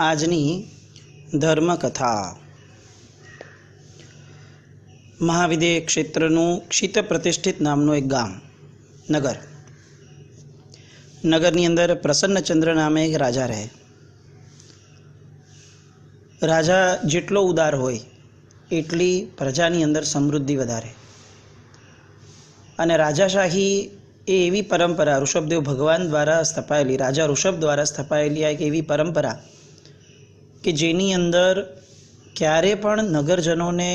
આજની ધર્મકથા મહાવિદેય ક્ષેત્રનું ક્ષિત પ્રતિષ્ઠિત નામનું એક ગામ નગરની અંદર પ્રસન્નચંદ્ર નામે એક રાજા રહે. રાજા જેટલો ઉદાર હોય એટલી પ્રજાની અંદર સમૃદ્ધિ વધારે. અને રાજાશાહી એ એવી પરંપરા ઋષભદેવ ભગવાન દ્વારા સ્થપાયેલી, રાજા ઋષભ દ્વારા સ્થપાયેલી આ એક એવી પરંપરા કે જેની અંદર ક્યારે પણ નગરજનોને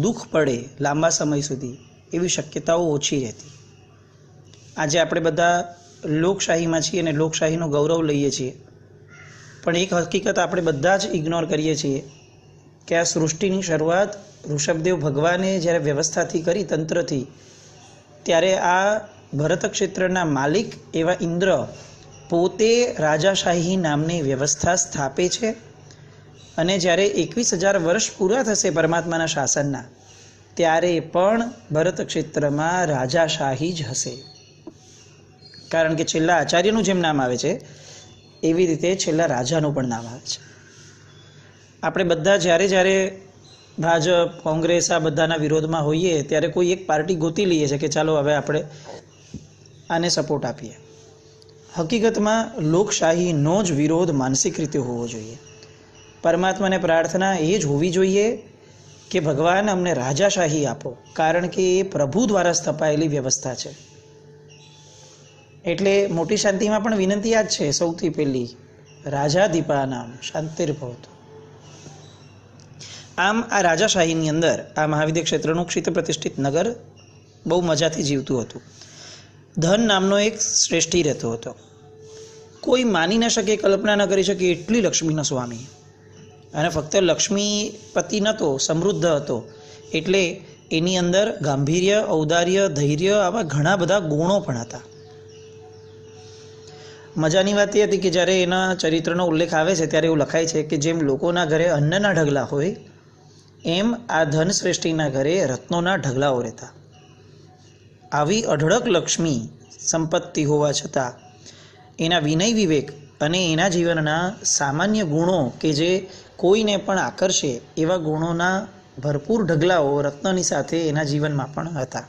દુઃખ પડે લાંબા સમય સુધી એવી શક્યતાઓ ઓછી રહેતી. આજે આપણે બધા લોકશાહીમાં છીએ અને લોકશાહીનો ગૌરવ લઈએ છીએ, પણ એક હકીકત આપણે બધા જ ઇગ્નોર કરીએ છીએ કે આ સૃષ્ટિની શરૂઆત ઋષભદેવ ભગવાને જ્યારે વ્યવસ્થાથી કરી, તંત્રથી, ત્યારે આ ભરત ક્ષેત્રના માલિક એવા ઇન્દ્ર પોતે રાજાશાહી નામની વ્યવસ્થા સ્થાપે છે. અને જ્યારે 21,000 વર્ષ પૂરા થશે પરમાત્માના શાસનના, ત્યારે પણ ભરત ક્ષેત્રમાં રાજાશાહી જ હશે. કારણ કે છેલ્લા આચાર્યનું જેમ નામ આવે છે એવી રીતે છેલ્લા રાજાનું પણ નામ આવે છે. આપણે બધા જ્યારે ભાજપ, કોંગ્રેસ આ બધાના વિરોધમાં હોઈએ ત્યારે કોઈ એક પાર્ટી ગોતી લઈએ છીએ કે ચાલો હવે આપણે આને સપોર્ટ આપીએ. હકીકતમાં લોકશાહીનો જ વિરોધ માનસિક રીતે હોવો જોઈએ. પરમાત્માને પ્રાર્થના એ જ હોવી જોઈએ કે ભગવાન અમને રાજાશાહી આપો, કારણ કે એ પ્રભુ દ્વારા સ્થપાયેલી વ્યવસ્થા છે. એટલે મોટી શાંતિમાં પણ વિનંતી આ જ છે, સૌથી પહેલી રાજાધિપાનામ શાંતિર્ભવતુ. આમ આ રાજાશાહીની અંદર આ મહાવિદેય ક્ષેત્રનું ક્ષિત પ્રતિષ્ઠિત નગર બહુ મજાથી જીવતું હતું. ધન નામનો એક શ્રેષ્ઠી રહેતો હતો. કોઈ માની ન શકે, કલ્પના ન કરી શકે એટલી લક્ષ્મીનો સ્વામી. અને ફક્ત લક્ષ્મીપતિ નહોતો, સમૃદ્ધ હતો. એટલે એની અંદર ગાંભીર્ય, ઔદાર્ય, ધૈર્ય આવા ઘણા બધા ગુણો પણ હતા. મજાની વાત એ હતી કે જ્યારે એના ચરિત્રનો ઉલ્લેખ આવે છે ત્યારે એવું લખાય છે કે જેમ લોકોના ઘરે અન્નના ઢગલા હોય એમ આ ધન શ્રેષ્ઠીના ઘરે રત્નોના ઢગલાઓ રહેતા. આવી અઢળક લક્ષ્મી સંપત્તિ હોવા છતાં એના વિનય વિવેક અને એના જીવનના સામાન્ય ગુણો કે જે કોઈને પણ આકર્ષે એવા ગુણોના ભરપૂર ઢગલાઓ રત્નની સાથે એના જીવનમાં પણ હતા.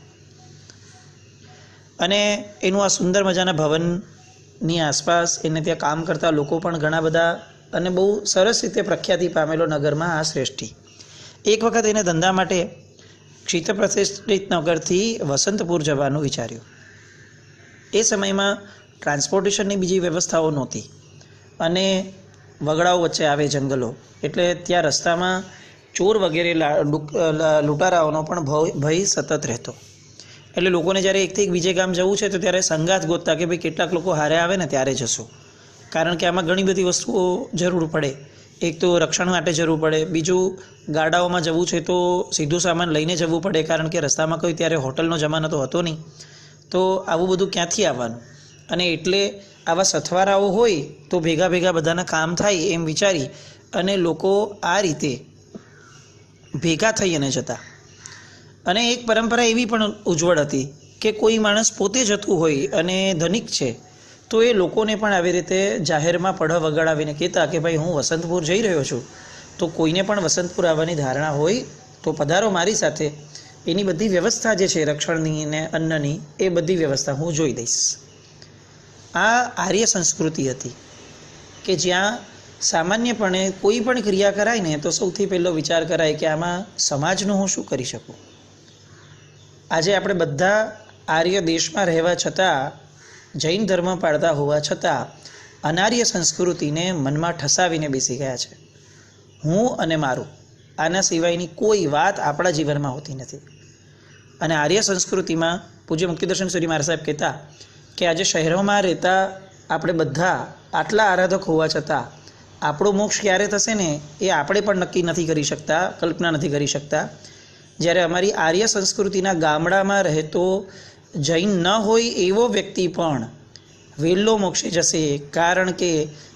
અને એનું આ સુંદર મજાના ભવનની આસપાસ એને ત્યાં કામ કરતા લોકો પણ ઘણા બધા અને બહુ સરસ રીતે પ્રખ્યાતિ પામેલો નગરમાં આ શ્રેષ્ઠી. એક વખત એને ધંધા માટે ક્ષિત પ્રતિષ્ઠિત નગરથી વસંતપુર જવાનું વિચાર્યું. એ સમયમાં ટ્રાન્સપોર્ટેશનની બીજી વ્યવસ્થાઓ નહોતી અને વગડાઓ વચ્ચે આવે જંગલો, એટલે ત્યાં રસ્તામાં ચોર વગેરે લૂંટારાઓનો પણ ભય સતત રહેતો. એટલે લોકોને જ્યારે એકથી એક બીજે ગામ જવું છે તો ત્યારે સંગાથ ગોતતા કે ભાઈ કેટલાક લોકો હારે આવે ને ત્યારે જશું, કારણ કે આમાં ઘણી બધી વસ્તુઓ જરૂર પડે. એક તો રક્ષણ માટે જરૂર પડે, બીજું ગાડાઓમાં જવું છે તો સીધું સામાન લઈને જવું પડે, કારણ કે રસ્તામાં કોઈ ત્યારે હોટલનો જમાનો તો હતો નહીં. તો આવું બધું ક્યાંથી આવવાનું? અને એટલે આવા સથવારાઓ હોય તો ભેગા બધાના કામ થાય એમ વિચારી અને લોકો આ રીતે ભેગા થઈ અને જતા. અને એક પરંપરા એવી પણ ઉજ્જવળ હતી કે કોઈ માણસ પોતે જતું હોય અને ધનિક છે તો એ લોકોને પણ આવી રીતે જાહેરમાં પઢ વગાડાવીને કહેતા કે ભાઈ હું વસંતપુર જઈ રહ્યો છું, તો કોઈને પણ વસંતપુર આવવાની ધારણા હોય તો પધારો મારી સાથે. એની બધી વ્યવસ્થા જે છે રક્ષણની ને અન્નની, એ બધી વ્યવસ્થા હું જોઈ દઈશ. આ આર્ય સંસ્કૃતિ હતી કે જ્યાં સામાન્યપણે કોઈ પણ ક્રિયા કરાય ને તો સૌથી પહેલો વિચાર કરાય કે આમાં સમાજનું હું શું કરી શકું. આજે આપણે બધા આર્ય દેશમાં રહેવા છતાં, જૈન ધર્મ પાળતા હોવા છતાં અનાર્ય સંસ્કૃતિને મનમાં ઠસાવીને બેસી ગયા છે. હું અને મારું, આના સિવાયની કોઈ વાત આપણા જીવનમાં હોતી નથી. અને આર્ય સંસ્કૃતિમાં પૂજ્ય મુક્તિદર્શન સૂરી મહારાજ સાહેબ કહેતા કે આજે શહેરોમાં રહેતા આપણે બધા આટલા આરાધક હોવા છતાં આપણો મોક્ષ ક્યારે થશે ને એ આપણે પણ નક્કી નથી કરી શકતા, કલ્પના નથી કરી શકતા. જ્યારે અમારી આર્ય સંસ્કૃતિના ગામડામાં રહેતો જૈન ન હોય એવો વ્યક્તિ પણ વહેલો મોક્ષે જશે, કારણ કે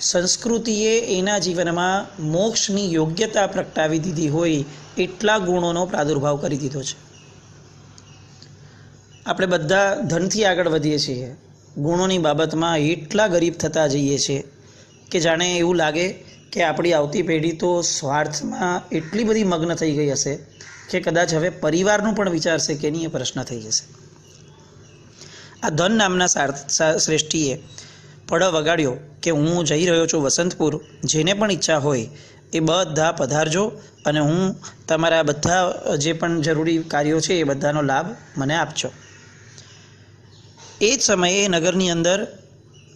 સંસ્કૃતિએ એના જીવનમાં મોક્ષની યોગ્યતા પ્રગટાવી દીધી હોય એટલા ગુણોનો પ્રાદુર્ભાવ કરી દીધો છે. આપણે બધા ધનથી આગળ વધીએ છીએ, ગુણોની બાબતમાં એટલા ગરીબ થતા જઈએ છીએ કે જાણે એવું લાગે કે આપણી આવતી પેઢી તો સ્વાર્થમાં એટલી બધી મગ્ન થઈ ગઈ હશે કે કદાચ હવે પરિવારનું પણ વિચારશે કે નહીં, એ પ્રશ્ન થઈ જશે. આ ધન નામના શ્રેષ્ઠીએ પડ વગાડ્યો કે હું જઈ રહ્યો છું વસંતપુર, જેને પણ ઈચ્છા હોય એ બધા પધારજો અને હું તમારા બધા જે પણ જરૂરી કાર્યો છે એ બધાનો લાભ મને આપજો. એ જ સમયે નગરની અંદર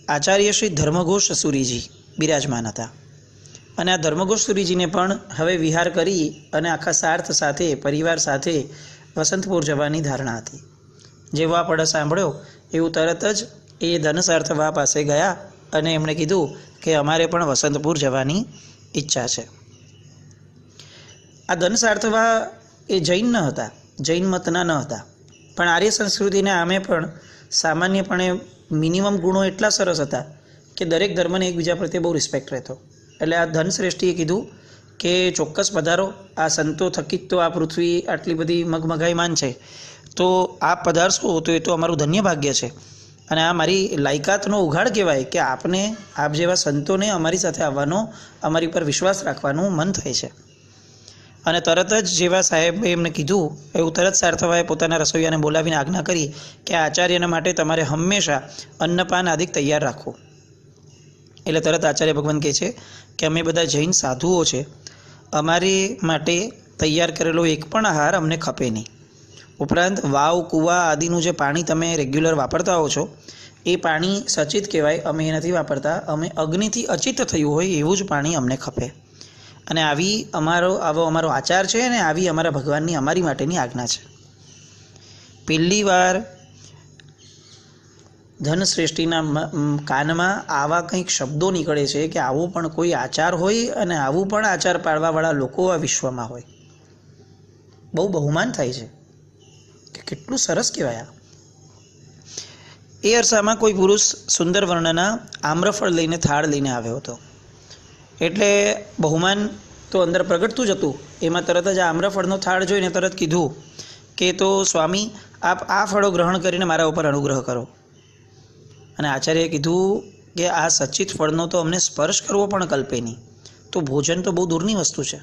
આચાર્ય શ્રી ધર્મઘોષ સુરીજી બિરાજમાન હતા અને આ ધર્મઘોષ સુરીજીને પણ હવે વિહાર કરી અને આખા સાર્થ સાથે પરિવાર સાથે વસંતપુર જવાની ધારણા હતી. જેવો આ પડ સાંભળ્યો એવું તરત જ એ ધનસાર્થવા પાસે ગયા અને એમણે કીધું કે અમારે પણ વસંતપુર જવાની ઈચ્છા છે. આ ધનસાર્થવા એ જૈન ન હતા, જૈન મતના ન હતા, પણ આર્ય સંસ્કૃતિને આમે પણ સામાન્યપણે મિનિમમ ગુણો એટલા સરસ હતા કે દરેક ધર્મને એકબીજા પ્રત્યે બહુ રિસ્પેક્ટ રહેતો. એટલે આ ધનશ્રેષ્ઠીએ કીધું કે ચોક્કસ પધારો, આ સંતો થકી જ તો આ પૃથ્વી આટલી બધી મગમગાઈમાન છે, તો આપ પધારશો તો એ તો અમારું ધન્ય ભાગ્ય છે અને આ મારી લાયકાતનો ઉઘાડ કહેવાય કે આપને આપ જેવા સંતોને અમારી સાથે આવવાનો, અમારી પર વિશ્વાસ રાખવાનું મન થાય છે. અને તરત જ જેવા સાહેબે એમને કીધું એવું તરત સાર્થવાએ પોતાના રસોઈયાને બોલાવીને આજ્ઞા કરી કે આચાર્યના માટે તમારે હંમેશા અન્નપાન આદિ તૈયાર રાખો. એટલે તરત આચાર્ય ભગવાન કહે છે કે અમે બધા જૈન સાધુઓ છે, અમારી માટે તૈયાર કરેલો એક પણ આહાર અમને ખપે નહીં. ઉપરાંત વાવ, કૂવા આદિનું જે પાણી તમે રેગ્યુલર વાપરતા હો છો એ પાણી સચિત કહેવાય, અમે એ નથી વાપરતા, અમે અગ્નિથી અચિત થયું હોય એવું જ પાણી અમને ખપે. અને આવો અમારો આચાર છે અને આવી અમારા ભગવાનની અમારી માટેની આજ્ઞા છે. પહેલી વાર ધનશ્રેષ્ઠીના કાનમાં આવા કંઈક શબ્દો નીકળે છે કે આવો પણ કોઈ આચાર હોય અને આવું પણ આચાર પાળવાવાળા લોકો આ વિશ્વમાં હોય. બહુ બહુમાન થાય છે કે કેટલું સરસ કહેવાય. એ અરસામાં કોઈ પુરુષ સુંદર વર્ણના આમ્રફળ લઈને થાળ લઈને આવ્યો હતો. એટલે બહુમાન તો અંદર પ્રગટતું જ હતું. એમાં તરત જ આ આમ્રફળનો થાળ જોઈને તરત કીધું કે તો સ્વામી આપ આ ફળો ગ્રહણ કરીને મારા ઉપર અનુગ્રહ કરો. અને આચાર્યએ કીધું કે આ સચિત ફળનો તો અમને સ્પર્શ કરવો પણ કલ્પે નહીં, તો ભોજન તો બહુ દૂરની વસ્તુ છે.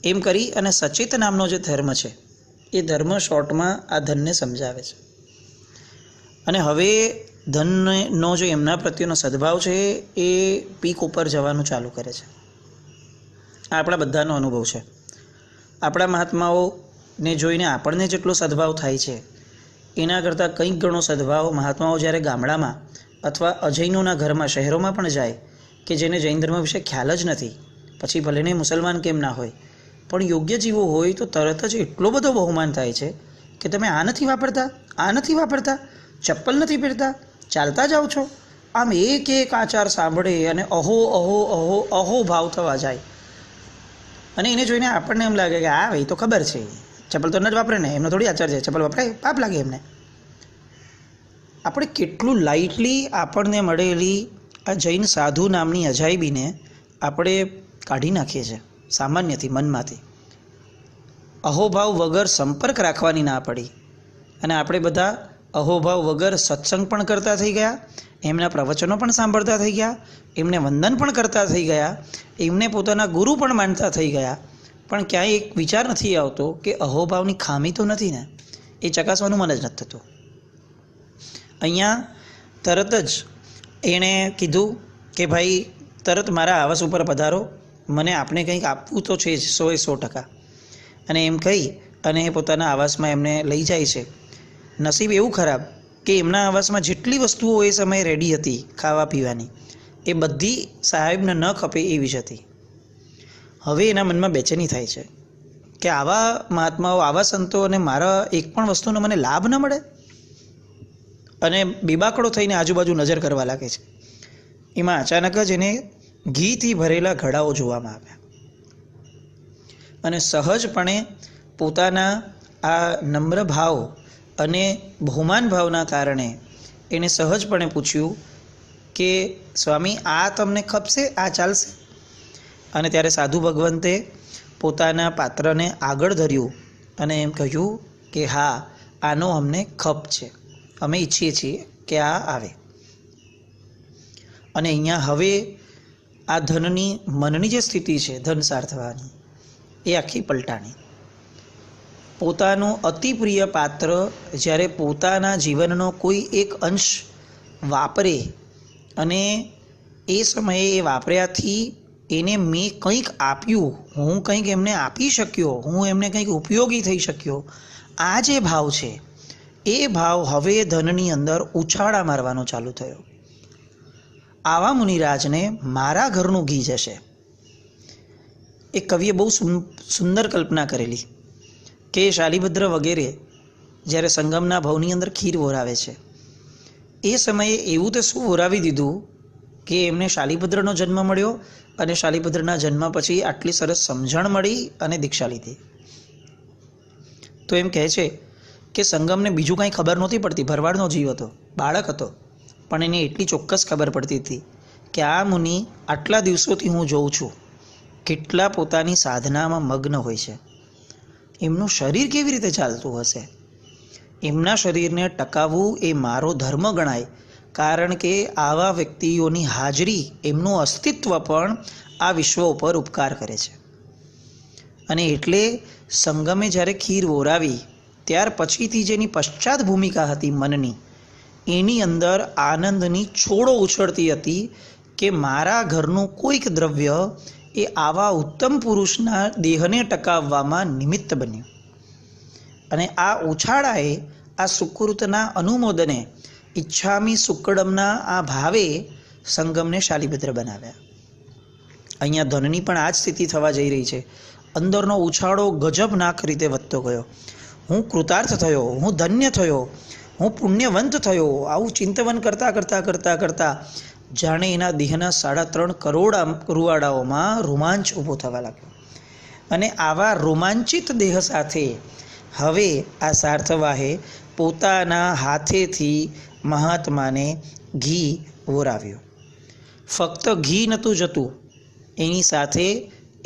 એમ કરી અને સચિત નામનો જે ધર્મ છે એ ધર્મ શોર્ટમાં આ ધનને સમજાવે છે. અને હવે ધનનો જે એમના પ્રત્યેનો સદભાવ છે એ પીક ઉપર જવાનું ચાલુ કરે છે. આ આપણા બધાનો અનુભવ છે. આપણા મહાત્માઓને જોઈને આપણને જેટલો સદભાવ થાય છે એના કરતાં કંઈક ઘણો સદભાવ મહાત્માઓ જ્યારે ગામડામાં અથવા અજૈનોના ઘરમાં, શહેરોમાં પણ જાય કે જેને જૈન ધર્મ વિશે ખ્યાલ જ નથી, પછી ભલેને મુસલમાન કેમ ના હોય પણ યોગ્ય જીવો હોય તો તરત જ એટલો બધો બહુમાન થાય છે કે તમે આ નથી વાપરતા, આ નથી વાપરતા, ચપ્પલ નથી પહેરતા, ચાલતા જાઓ છો. આમ એક એક આચાર સાંભળે અને અહો અહો અહો અહો ભાવ થવા જાય. અને એને જોઈને આપણને એમ લાગે કે આ ભાઈ તો ખબર છે, ચપ્પલ તો ન જ વાપરે ને, એમનો થોડી આચાર છે, ચપ્પલ વાપરાય પાપ લાગે એમને. આપણે કેટલું લાઇટલી આપણને મળેલી આ જૈન સાધુ નામની અજાયબીને આપણે કાઢી નાખીએ છીએ સામાન્યથી, મનમાંથી. અહોભાવ વગર સંપર્ક રાખવાની ના પડી અને આપણે બધા અહોભાવ વગર સત્સંગ પણ કરતા થઈ ગયા, એમના પ્રવચનો પણ સાંભળતા થઈ ગયા, એમને વંદન પણ કરતા થઈ ગયા, એમને પોતાના ગુરુ પણ માનતા થઈ ગયા. પણ ક્યાંય એક વિચાર નથી આવતો કે અહોભાવની ખામી તો નથી ને, એ ચકાસવાનું મન જ નથી થતું. અહીંયા તરત જ એણે કીધું કે ભાઈ તરત મારા આવાસ ઉપર પધારો, મને આપને કંઈક આપવું તો છે જ 100%. અને એમ કહી અને પોતાના આવાસમાં એમને લઈ જાય છે. નસીબ એવું ખરાબ કે એમના આવાસમાં જેટલી વસ્તુઓ એ સમયે રેડી હતી ખાવા પીવાની, એ બધી સાહેબને ન ખપે એવી જ હતી. હવે એના મનમાં બેચેની થાય છે કે આવા મહાત્માઓ, આવા સંતો અને મારા એક પણ વસ્તુનો મને લાભ ન મળે. અને બેબાકડો થઈને આજુબાજુ નજર કરવા લાગે છે. એમાં અચાનક જ એને ઘીથી ભરેલા ઘડાઓ જોવામાં આવ્યા અને સહજપણે પોતાના આ નમ્ર ભાવ અને બહુમાન ભાવના કારણે એણે સહજપણે પૂછ્યું કે સ્વામી આ તમને ખપશે, આ ચાલશે? અને ત્યારે સાધુ ભગવંતે પોતાના પાત્રને આગળ ધર્યું અને એમ કહ્યું કે હા, આનો અમને ખપ છે, અમે ઈચ્છીએ છીએ કે આ આવે. અને અહીંયા હવે આ ધનની મનની જે સ્થિતિ છે ધન સાર્થવાની એ આખી પલટાણી. પોતાનું અતિ પ્રિય પાત્ર જ્યારે પોતાના જીવનનો કોઈ એક અંશ વાપરે અને એ સમયે એ વાપર્યાથી એને મેં કંઈક આપ્યું, હું કંઈક એમને આપી શક્યો, હું એમને કંઈક ઉપયોગી થઈ શક્યો, આ જે ભાવ છે એ ભાવ હવે ધનની અંદર ઉછાળા મારવાનો ચાલુ થયો. આવા મુનિરાજને મારા ઘરનું ઘી જશે. એક કવિએ બહુ સુંદર કલ્પના કરેલી કે શાલિભદ્ર વગેરે જ્યારે સંગમના ભવની અંદર ખીર વોરાવે છે એ સમયે એવું તો શું વોરાવી દીધું કે એમને શાલિભદ્રનો જન્મ મળ્યો અને શાલિભદ્રના જન્મ પછી આટલી સરસ સમજણ મળી અને દીક્ષા લીધી. તો એમ કહે છે કે સંગમને બીજું કાંઈ ખબર નહોતી પડતી, ભરવાડનો જીવ હતો, બાળક હતો, પણ એને એટલી ચોક્કસ ખબર પડતી હતી કે આ મુનિ આટલા દિવસોથી હું જોઉં છું કેટલા પોતાની સાધનામાં મગ્ન હોય છે, એમનું શરીર કેવી રીતે ચાલતું હશે, એમના શરીરને ટકાવવું એ મારો ધર્મ ગણાય, કારણ કે આવા વ્યક્તિઓની હાજરી, એમનું અસ્તિત્વ પણ આ વિશ્વ ઉપર ઉપકાર કરે છે. અને એટલે સંગમે જ્યારે ખીર વોરાવી ત્યાર પછીથી જેની પશ્ચાત ભૂમિકા હતી મનની, એની અંદર આનંદની છોડો ઉછળતી હતી કે મારા ઘરનું કોઈક દ્રવ્ય એ આવા ઉત્તમ પુરુષના દેહને ટકાવવામાં નિમિત્ત બન્યું. અને આ ઉછાળાએ, આ સુકૃતના અનુમોદને, ઈચ્છામી સુકડમના આ ભાવે સંગમને શાલિભદ્ર બનાવ્યા. અહીંયા ધનની પણ આ જ સ્થિતિ થવા જઈ રહી છે. અંદરનો ઉછાળો ગજબનાક રીતે વધતો ગયો. હું કૃતાર્થ થયો, હું ધન્ય થયો, હું પુણ્યવંત થયો, આવું ચિંતવન કરતાં કરતાં કરતાં કરતાં જાણે એના દેહના 3.5 કરોડ રૂવાડાઓમાં રોમાંચ ઊભો થવા લાગ્યો. અને આવા રોમાંચિત દેહ સાથે હવે આ સાર્થવાહે પોતાના હાથેથી મહાત્માને ઘી વોરાવ્યું. ફક્ત ઘી નહોતું જતું, એની સાથે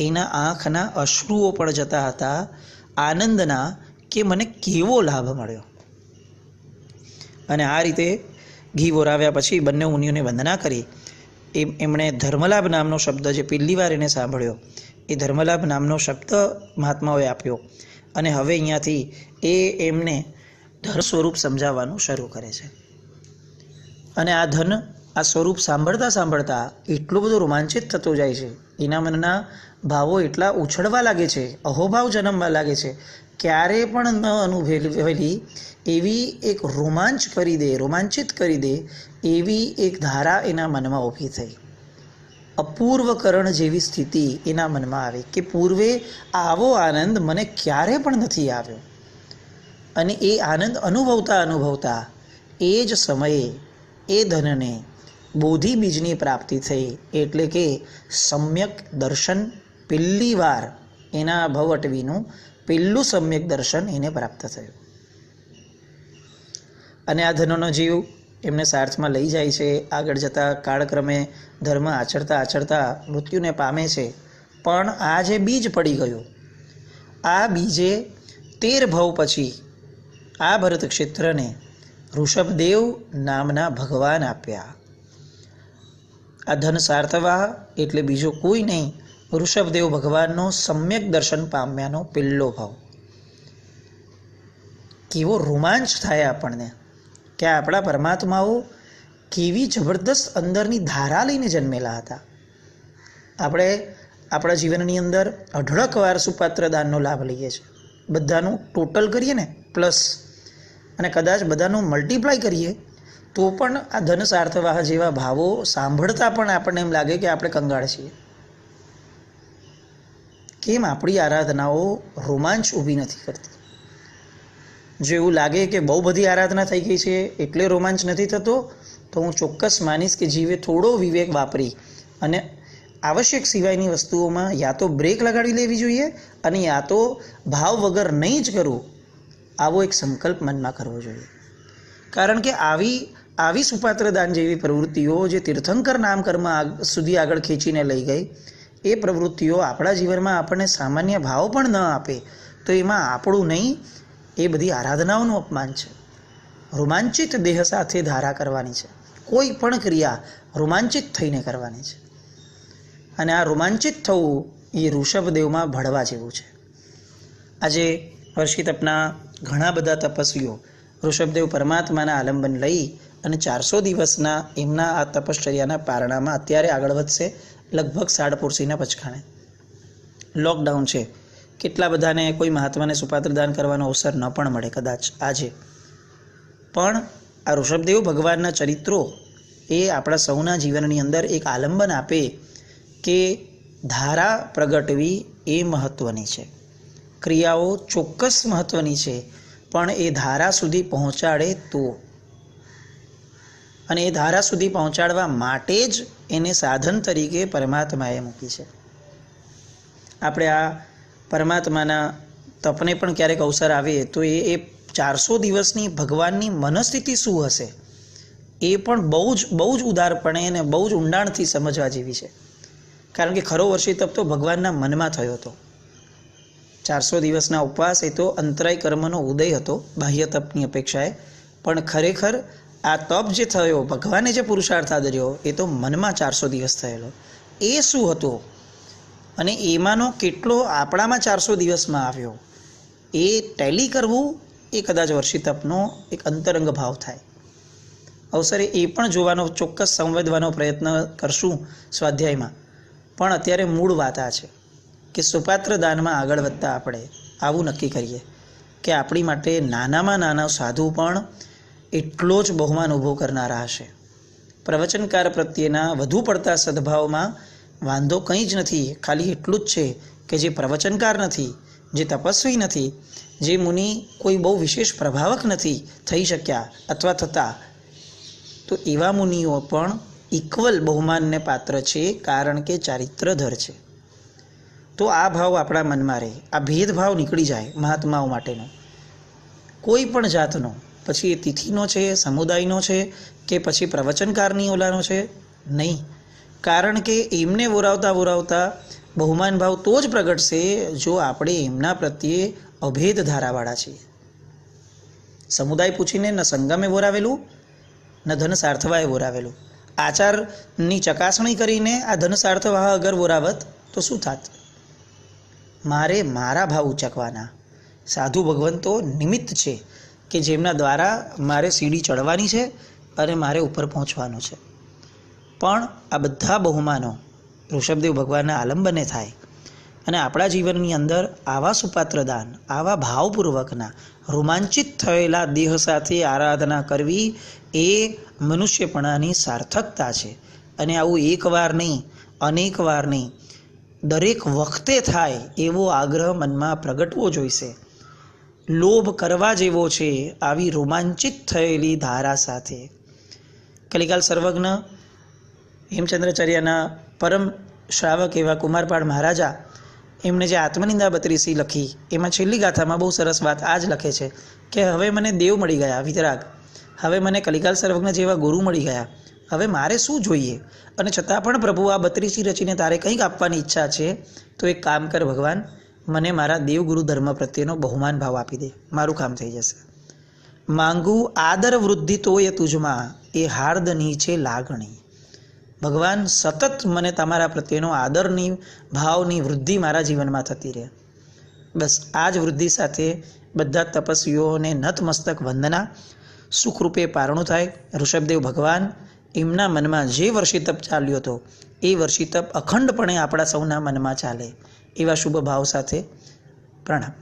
એના આંખના અશ્રુઓ પણ જતા હતા આનંદના કે મને કેવો લાભ મળ્યો. અને આ રીતે ઘી વોરાવ્યા પછી બંને મુનિઓને વંદના કરી. એમણે ધર્મલાભ નામનો શબ્દ જે પહેલી વાર એને સાંભળ્યો, એ ધર્મલાભ નામનો શબ્દ મહાત્માઓએ આપ્યો. અને હવે અહીંયાથી એ એમને ધર્મ સ્વરૂપ સમજાવવાનું શરૂ કરે છે. અને આ ધન, આ સ્વરૂપ સાંભળતા સાંભળતા એટલો બધો રોમાંચિત થતો જાય છે, એના મનના ભાવો એટલા ઉછળવા લાગે છે, અહોભાવ જન્મવા લાગે છે, ક્યારે પણ ન અનુભવેલી એવી એક રોમાંચિત કરી દે એવી એક ધારા એના મનમાં ઊભી થઈ. અપૂર્વકરણ જેવી સ્થિતિ એના મનમાં આવી કે પૂર્વે આવો આનંદ મને ક્યારે પણ નથી આવ્યો. અને એ આનંદ અનુભવતા એ જ સમયે એ ધનને બોધિ બીજની પ્રાપ્તિ થઈ. એટલે કે સમ્યક દર્શન, પહેલી વાર એના ભવઅટવીનું પહેલું સમ્યક દર્શન એને પ્રાપ્ત થયું. અને આ ધનનો જીવ એમને સાર્થમાં લઈ જાય છે. આગળ જતાં કાળક્રમે ધર્મ આચરતા મૃત્યુને પામે છે. પણ આ જે બીજ પડી ગયું, આ બીજે 13 ભવ પછી આ ભરત ક્ષેત્રને ઋષભદેવ નામના ભગવાન આપ્યા. આ ધન સાર્થવાહ એટલે બીજો કોઈ નહીં, ઋષભદેવ ભગવાનનો સમ્યક દર્શન પામ્યાનો પહેલો ભાવ. કેવો રોમાંચ થાય આપણને કે આપણા પરમાત્માઓ કેવી જબરદસ્ત અંદરની ધારા લઈને જન્મેલા હતા. આપણે આપણા જીવનની અંદર અઢળક વાર સુપાત્ર દાનનો લાભ લઈએ છીએ. બધાનું ટોટલ કરીએ ને પ્લસ, અને કદાચ બધાનું મલ્ટીપ્લાય કરીએ તો પણ આ ધન સાર્થવાહ જેવા ભાવો સાંભળતા પણ આપણને એમ લાગે કે આપણે કંગાળ છીએ. કેમ આપણી આરાધનાઓ રોમાંચ ઊભી નથી કરતી? જો એવું લાગે કે બહુ બધી આરાધના થઈ ગઈ છે એટલે રોમાંચ નથી થતો, તો હું ચોક્કસ માનીશ કે જીવે થોડો વિવેક વાપરી અને આવશ્યક સિવાયની વસ્તુઓમાં યા તો બ્રેક લગાડી લેવી જોઈએ અને યા તો ભાવ વગર નહીં જ કરવું, આવો એક સંકલ્પ મનમાં કરવો જોઈએ. કારણ કે આવી સુપાત્ર દાન જેવી પ્રવૃત્તિઓ જે તીર્થંકર નામકર્મ સુધી આગળ ખેંચીને લઈ ગઈ, એ પ્રવૃત્તિઓ આપણા જીવનમાં આપણને સામાન્ય ભાવ પણ ન આપે તો એમાં આપણું નહીં, એ બધી આરાધનાઓનું અપમાન છે. રોમાંચિત દેહ સાથે ધારા કરવાની છે, કોઈ પણ ક્રિયા રોમાંચિત થઈને કરવાની છે. અને આ રોમાંચિત થવું એ ઋષભદેવમાં ભળવા જેવું છે. આજે વર્ષી તપના ઘણા બધા તપસ્વીઓ ઋષભદેવ પરમાત્માના આલંબન લઈ અને 400 દિવસના એમના આ તપશ્ચર્યાના પારણામાં અત્યારે આગળ વધશે, લગભગ સાડપુરસીના પચખાણે. લોકડાઉન છે, કેટલા બધાને કોઈ મહાત્માને સુપાત્રદાન કરવાનો અવસર ન પણ મળે કદાચ આજે. પણ આ ઋષભદેવ ભગવાનના ચરિત્રો એ આપણા સૌના જીવનની અંદર એક આલંબન આપે કે ધારા પ્રગટવી એ મહત્ત્વની છે, ક્રિયાઓ ચોક્કસ મહત્ત્વની છે, પણ એ ધારા સુધી પહોંચાડે તો, અને એ ધારા સુધી પહોંચાડવા માટે જ એને સાધન તરીકે પરમાત્માએ મૂકી છે. આપણે આ પરમાત્માના તપને પણ ક્યારેક અવસર આવે તો એ 400 દિવસની ભગવાનની મનસ્થિતિ શું હશે એ પણ બહુ જ ઉદારપણે અને બહુ જ ઊંડાણથી સમજવા જેવી છે. કારણ કે ખરો વર્ષી તપ તો ભગવાનના મનમાં થયો હતો. 400 દિવસના ઉપવાસ એ તો અંતરાય કર્મનો ઉદય હતો બાહ્ય તપની અપેક્ષાએ, પણ ખરેખર આ તપ જે થયો, ભગવાને જે પુરુષાર્થ આદર્યો, એ તો મનમાં 400 દિવસ થયેલો. એ શું હતો અને એમાંનો કેટલો આપણામાં 400 દિવસમાં આવ્યો એ ટેલી કરવું એ કદાચ વર્ષી તપનો એક અંતરંગ ભાવ થાય. અવસરે એ પણ જોવાનો, ચોક્કસ સંવેદવાનો પ્રયત્ન કરશું સ્વાધ્યાયમાં. પણ અત્યારે મૂળ વાત આ છે કે સુપાત્ર દાનમાં આગળ વધતા આપણે આવું નક્કી કરીએ કે આપણી માટે નાનામાં નાના સાધુ પણ એટલો જ બહુમાન ઊભો કરનારા હશે. પ્રવચનકાર પ્રત્યેના વધુ પડતા સદભાવમાં વાંધો કંઈ જ નથી, ખાલી એટલું જ છે કે જે પ્રવચનકાર નથી, જે તપસ્વી નથી, જે મુનિ કોઈ બહુ વિશેષ પ્રભાવક નથી થઈ શક્યા અથવા થતા, તો એવા મુનિઓ પણ ઇક્વલ બહુમાનને પાત્ર છે, કારણ કે ચારિત્રધર છે. તો આ ભાવ આપણા મનમાં રહે, આ ભેદભાવ નીકળી જાય મહાત્માઓ માટેનો, કોઈ પણ જાતનો, પછી એ તિથિનો છે, સમુદાયનો છે, કે પછી પ્રવચનકારની ઓલાનો છે, નહીં. કારણ કે એમને વોરાવતા બહુમાન ભાવ તો જ પ્રગટશે જો આપણે એમના પ્રત્યે અભેદ ધારાવાળા છીએ. સમુદાય પૂછીને ન સંગમે વોરાવેલું ન ધન સાર્થવાએ વોરાવેલું. આચારની ચકાસણી કરીને આ ધન સાર્થવાહ અગર વોરાવત તો શું થાત? મારે મારા ભાવ ઉચકવાના. સાધુ ભગવંતો નિમિત્ત છે કે જેમના દ્વારા મારે સીડી ચડવાની છે અને મારે ઉપર પહોંચવાનું છે. પણ આ બધા બહુમાનો ઋષભદેવ ભગવાનના આલંબને થાય અને આપણા જીવનની અંદર આવા સુપાત્ર દાન, આવા ભાવપૂર્વકના રોમાંચિત થયેલા દેહ સાથે આરાધના કરવી એ મનુષ્યપણાની સાર્થકતા છે. અને આવું એકવાર નહીં, અનેક વાર નહીં, દરેક વખતે થાય એવો આગ્રહ મનમાં પ્રગટવો જોઈશે. લોભ કરવા જેવો છે આવી રોમાંચિત થયેલી ધારા સાથે. કલિકાલ સર્વજ્ઞ હેમચંદ્રાચાર્યના પરમ શ્રાવક એવા કુમારપાળ મહારાજા, એમણે જે આત્મનિંદા 32 લખી, એમાં છેલ્લી ગાથામાં બહુ સરસ વાત આ જ લખે છે કે હવે મને દેવ મળી ગયા, વિતરાગ. હવે મને કલિકાલ સર્વજ્ઞ જેવા ગુરુ મળી ગયા, હવે મારે શું જોઈએ? અને છતાં પણ પ્રભુ આ 32 રચીને તારે કંઈક આપવાની ઈચ્છા છે, તો એક કામ કર ભગવાન, મને મારા દેવગુરુ ધર્મ પ્રત્યેનો બહુમાન ભાવ આપી દે, મારું કામ થઈ જશે. માંગું આદર વૃદ્ધિ તોય તુજમાં, એ હાર્દની છે લાગણી. ભગવાન સતત મને તમારા પ્રત્યેનો આદરની ભાવની વૃદ્ધિ મારા જીવનમાં થતી રહે. બસ આ જ વૃદ્ધિ સાથે બધા તપસ્વીઓને નતમસ્તક વંદના. સુખરૂપે પારણું થાય. ઋષભદેવ ભગવાન એમના મનમાં જે વર્ષી તપ ચાલ્યો હતો એ વર્ષી તપ અખંડપણે આપણા સૌના મનમાં ચાલે, એવા શુભ ભાવ સાથે પ્રણામ.